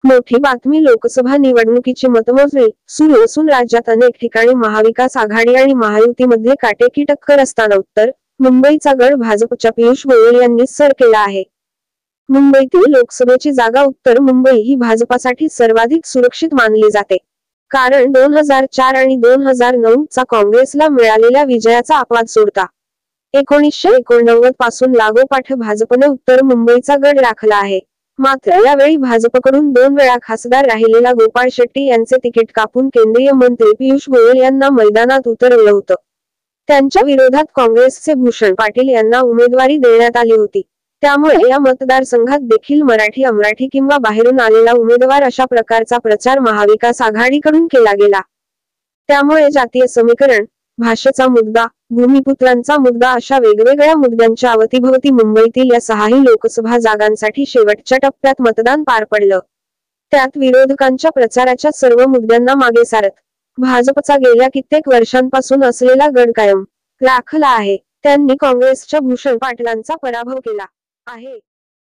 मोठी बातमी लोकसभा निवडणुकीची मतमोजणी सुरू असून राज्यात अनेक ठिकाणी महाविकास आघाडी आणि महायुतीमध्ये काटेकी टक्कर असताना उत्तर मुंबईचा गड भाजपच्या पियुष गोयल यांनी सर केला आहे. मुंबईतील लोकसभेची जागा उत्तर मुंबई ही भाजपासाठी सर्वाधिक सुरक्षित मानली जाते. कारण 2004 आणि 2009 चा काँग्रेसला मिळालेल्या विजयाचा अपवाद सोडता 1989 पासून लागोपाठ भाजपने उत्तर मुंबईचा गड राखला आहे. मात्र यावेळी भाजपकडून 2 वेळा खासदार राहिलेला गोपाळ शेट्टी यांचे तिकीट कापून केंद्रीय मंत्री पियुष गोयल यांना मैदानात उतरवलं होतं. त्यांच्या विरोधात काँग्रेसचे भूषण पाटील यांना उमेदवारी देण्यात आली होती. त्यामुळे या मतदारसंघात देखील मराठी अमराठी किंवा बाहेरून आलेला उमेदवार अशा प्रकारचा प्रचार महाविकास आघाडीकडून केला गेला. त्यामुळे जातीय समीकरण, भाषेचा मुद्दा, भूमिपुत्रांचा मुद्दा अशा वेगवेगळ्या मुद्द्यांच्या अवतीभवती मुंबईतील या 6ही लोकसभा जागांसाठी शेवटच्या टप्प्यात मतदान पार पडलं. त्यात विरोधकांच्या प्रचाराच्या सर्व मुद्द्यांना मागे सारत भाजपचा गेल्या कित्येक वर्षांपासून असलेला गड कायम राखला आहे. त्यांनी काँग्रेसच्या भूषण पाटलांचा पराभव केला आहे.